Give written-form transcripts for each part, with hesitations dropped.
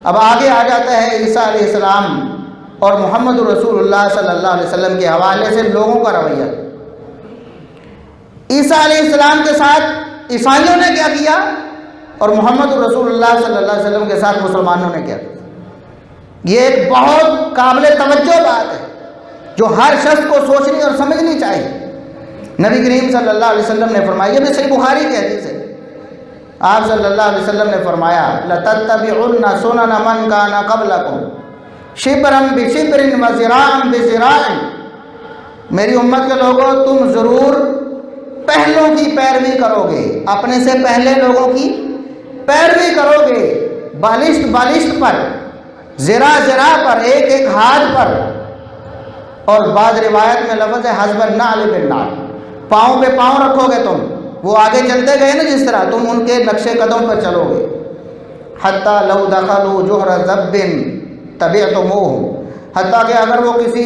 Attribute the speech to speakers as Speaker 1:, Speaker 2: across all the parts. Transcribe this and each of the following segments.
Speaker 1: اب آگے آ جاتا ہے عیسیٰ علیہ السلام اور محمد رسول اللہ صلی اللہ علیہ وسلم کے حوالے سے لوگوں کا رویہ۔ عیسیٰ علیہ السلام کے ساتھ عیسائیوں نے کیا کیا اور محمد رسول اللہ صلی اللہ علیہ وسلم کے ساتھ مسلمانوں نے کیا کیا، یہ ایک بہت قابل توجہ بات ہے جو ہر شخص کو سوچنی اور سمجھنی چاہیے۔ نبی کریم صلی اللہ علیہ وسلم نے فرمایا، یہ بھی صحیح بخاری کی حدیث ہے، آپ صلی اللہ علیہ وسلم نے فرمایا لَتَتَّبِعُنَّ سُنَنَ مَنْ كَانَ قَبْلَكُمْ شِبْرًا بِشِبْرٍ وَذِرَاعًا بِذِرَاعٍ، میری امت کے لوگوں تم ضرور پہلوں کی پیروی کرو گے، اپنے سے پہلے لوگوں کی پیروی کرو گے، بالشت بالشت پر، ذرا ذرا پر، ایک ایک ہاتھ پر، اور بعض روایت میں لفظ ہے حسب النعل بالنعل، پاؤں پہ پاؤں رکھو گے تم، وہ آگے چلتے گئے نا جس طرح تم ان کے نقش قدم پر چلو گے، حتیٰ لو دخلوا جحر ذب تبعتموہ، حتیٰ کہ اگر وہ کسی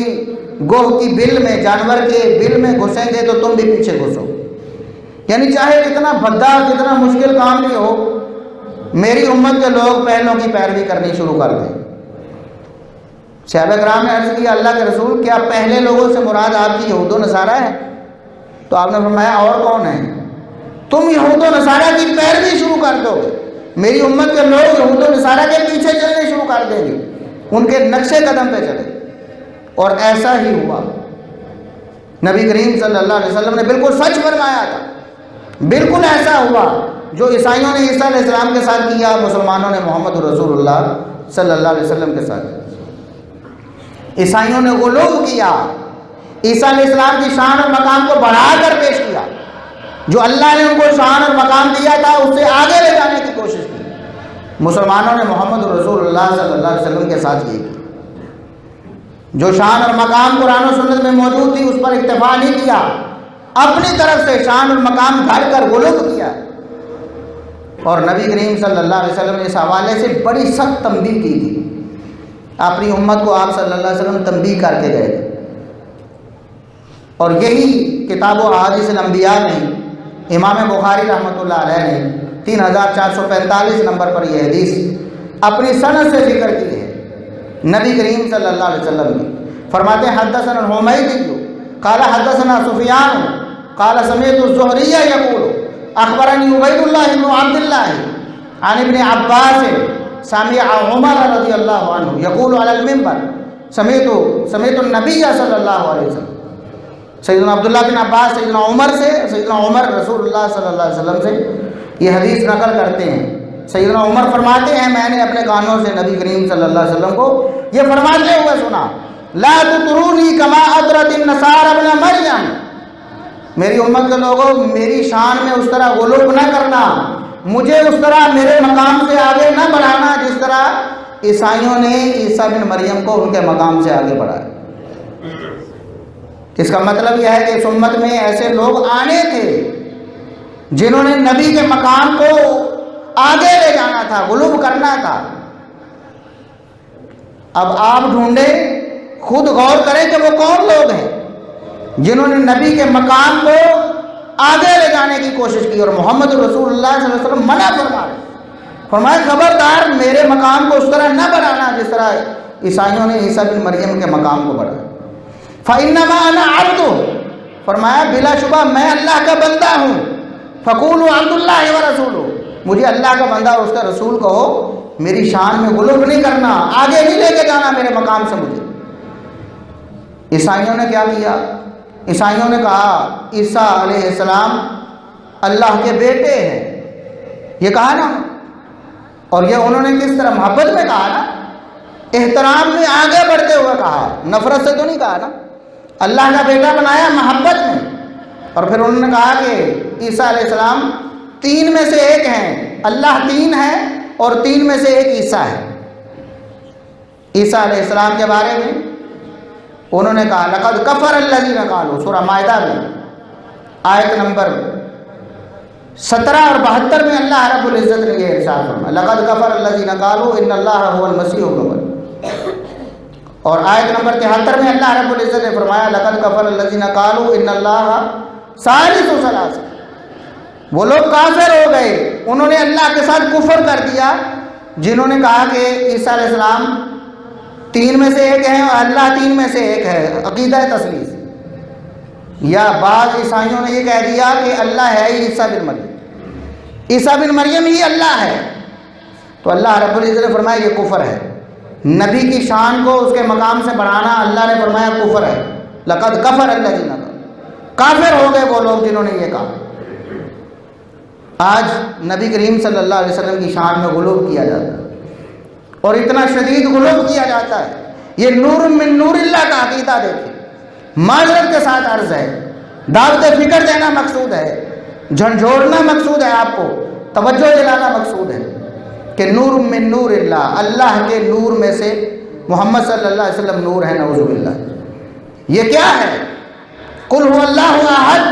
Speaker 1: گوہ کی بل میں، جانور کے بل میں گھسیں گے تو تم بھی پیچھے گھسو، یعنی چاہے کتنا بھدا کتنا مشکل کام بھی ہو، میری امت کے لوگ پہلوں کی پیروی کرنی شروع کر دیں۔ صحابہ کرام نے عرض کیا اللہ کے رسول کیا پہلے لوگوں سے مراد آپ کی یہود و نصارہ ہے؟ تو آپ نے فرمایا اور کون ہے؟ تم یہود و نصارہ کی پیروی شروع کر دو گے، میری امت کے لوگ یہود و نصارہ کے پیچھے چلنے شروع کر دیں گے، ان کے نقش قدم پہ چلے، اور ایسا ہی ہوا۔ نبی کریم صلی اللہ علیہ وسلم نے بالکل سچ فرمایا تھا، بالکل ایسا ہوا جو عیسائیوں نے عیسیٰ علیہ السلام کے ساتھ کیا، مسلمانوں نے محمد رسول اللہ صلی اللہ علیہ وسلم کے ساتھ۔ عیسائیوں نے غلو کیا، عیسیٰ علیہ السلام کی شان اور مقام کو بڑھا کر پیش کیا، جو اللہ نے ان کو شان اور مقام دیا تھا اس سے آگے لے جانے کی کوشش کی۔ مسلمانوں نے محمد رسول اللہ صلی اللہ علیہ وسلم کے ساتھ یہ کی، جو شان اور مقام قرآن و سنت میں موجود تھی اس پر اکتفا نہیں کیا، اپنی طرف سے شان اور مقام گھڑ کر غلو کیا، اور نبی کریم صلی اللہ علیہ وسلم نے اس حوالے سے بڑی سخت تنبیہ کی تھی، اپنی امت کو آپ صلی اللہ علیہ وسلم تنبیہ کر کے گئے تھے۔ اور یہی کتاب و احادیث الانبیاء میں امام بخاری رحمۃ اللہ علیہ نے 3445 نمبر پر یہ حدیث اپنی سند سے ذکر کی ہے، نبی کریم صلی اللہ علیہ وسلم کی فرماتے ہیں حدثنا الحمیدی قال حدثنا سفیان قال سمعت الزہری یقول اخبرنی عبید اللہ بن عبد اللہ عن ابن عباس سمع عمر رضی اللہ عنہ یقول علی المنبر سمعت النبی صلی اللہ علیہ وسلم۔ سیدنا عبداللہ بن عباس سیدنا عمر سے، سیدنا عمر رسول اللہ صلی اللہ علیہ وسلم سے یہ حدیث نقل کرتے ہیں۔ سیدنا عمر فرماتے ہیں میں نے اپنے کانوں سے نبی کریم صلی اللہ علیہ وسلم کو یہ فرماتے ہوئے سنا، لا تطرونی کما اطرت النصارى ابن مریم، میری امت کے لوگوں میری شان میں اس طرح غلو نہ کرنا، مجھے اس طرح میرے مقام سے آگے نہ بڑھانا جس طرح عیسائیوں نے عیسیٰ بن مریم کو ان کے مقام سے آگے بڑھایا۔ اس کا مطلب یہ ہے کہ اس امت میں ایسے لوگ آنے تھے جنہوں نے نبی کے مقام کو آگے لے جانا تھا، غلو کرنا تھا۔ اب آپ ڈھونڈیں، خود غور کریں کہ وہ کون لوگ ہیں جنہوں نے نبی کے مقام کو آگے لے جانے کی کوشش کی، اور محمد رسول اللہ صلی اللہ علیہ وسلم منع فرمایا خبردار میرے مقام کو اس طرح نہ بڑھانا جس طرح عیسائیوں نے عیسیٰ بن مریم کے مقام کو بڑھایا۔ فَإِنَّمَا أَنَا عَبْدٌ، فرمایا بلا شبہ میں اللہ کا بندہ ہوں، فَقُولُوا عَبْدُ اللَّهِ وَرَسُولُهُ، مجھے اللہ کا بندہ اور اس کا رسول کہو، میری شان میں غلو نہیں کرنا، آگے نہیں لے کے جانا میرے مقام سے مجھے۔ عیسائیوں نے کیا کیا؟ عیسائیوں نے کہا عیسیٰ علیہ السلام اللہ کے بیٹے ہیں، یہ کہا نا، اور یہ انہوں نے کس طرح محبت میں کہا نا، احترام میں آگے بڑھتے ہوئے کہا، نفرت سے تو نہیں کہا نا، اللہ کا بیٹا بنایا محبت میں۔ اور پھر انہوں نے کہا کہ عیسیٰ علیہ السلام تین میں سے ایک ہیں، اللہ تین ہے اور تین میں سے ایک عیسیٰ ہے۔ عیسیٰ علیہ السلام کے بارے میں انہوں نے کہا لقد کفر الذین قالوا، سورہ مائدہ میں آیت نمبر 17 اور 72 میں اللہ رب العزت نے یہ ارشاد فرمایا لقد کفر الذین قالوا ان اللہ هو المسیح ابن مریم، اور آیت نمبر 73 میں اللہ رب العزت نے فرمایا لقد کفر الذین قالوا ان اللہ ثالث ثلاثہ، وہ لوگ کافر ہو گئے، انہوں نے اللہ کے ساتھ کفر کر دیا جنہوں نے کہا کہ عیسیٰ علیہ السلام تین میں سے ایک ہے اور اللہ تین میں سے ایک ہے، عقیدہ تثلیث، یا بعض عیسائیوں نے یہ کہہ دیا کہ اللہ ہے ہی عیسیٰ بن مریم، عیسیٰ بن مریم ہی اللہ ہے، تو اللہ رب العزت نے فرمایا یہ کفر ہے۔ نبی کی شان کو اس کے مقام سے بڑھانا اللہ نے فرمایا کفر ہے۔ لقد کفر الذین کافر ہو گئے وہ لوگ جنہوں نے یہ کہا۔ آج نبی کریم صلی اللہ علیہ وسلم کی شان میں غلو کیا جاتا ہے، اور اتنا شدید غلو کیا جاتا ہے، یہ نور من نور اللہ کا عقیدہ دیکھیں۔ معذرت کے ساتھ عرض ہے، دعوت فکر دینا مقصود ہے، جھنجھوڑنا مقصود ہے، آپ کو توجہ دلانا مقصود ہے کہ نور من نور اللہ، اللہ کے نور میں سے محمد صلی اللہ علیہ وسلم نور ہے، نعوذ باللہ۔ یہ کیا ہے؟ قل هو اللہ احد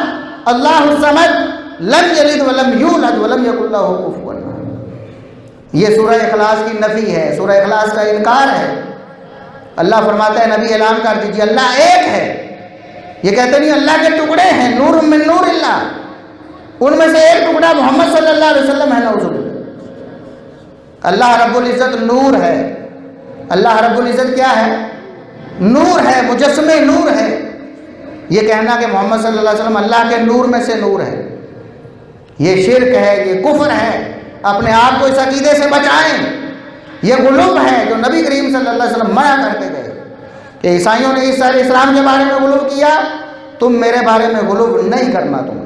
Speaker 1: اللہ الصمد لم یلد ولم یولد ولم یکن لہ کفوا احد۔ یہ سورہ اخلاص کی نفی ہے، سورہ اخلاص کا انکار ہے۔ اللہ فرماتا ہے نبی اعلان کر دیجیے اللہ ایک ہے۔ یہ کہتے نہیں اللہ کے ٹکڑے ہیں، نور من نور اللہ، ان میں سے ایک ٹکڑا محمد صلی اللہ علیہ وسلم ہے، نعوذ باللہ۔ اللہ رب العزت نور ہے، اللہ رب العزت کیا ہے؟ نور ہے، مجسم نور ہے۔ یہ کہنا کہ محمد صلی اللہ علیہ وسلم اللہ کے نور میں سے نور ہے، یہ شرک ہے، یہ کفر ہے۔ اپنے آپ کو اس عقیدے سے بچائیں، یہ غلو ہے جو نبی کریم صلی اللہ علیہ وسلم منع کر کے گئے کہ عیسائیوں نے عیسیٰ علیہ السلام کے بارے میں غلو کیا، تم میرے بارے میں غلو نہیں کرنا تم۔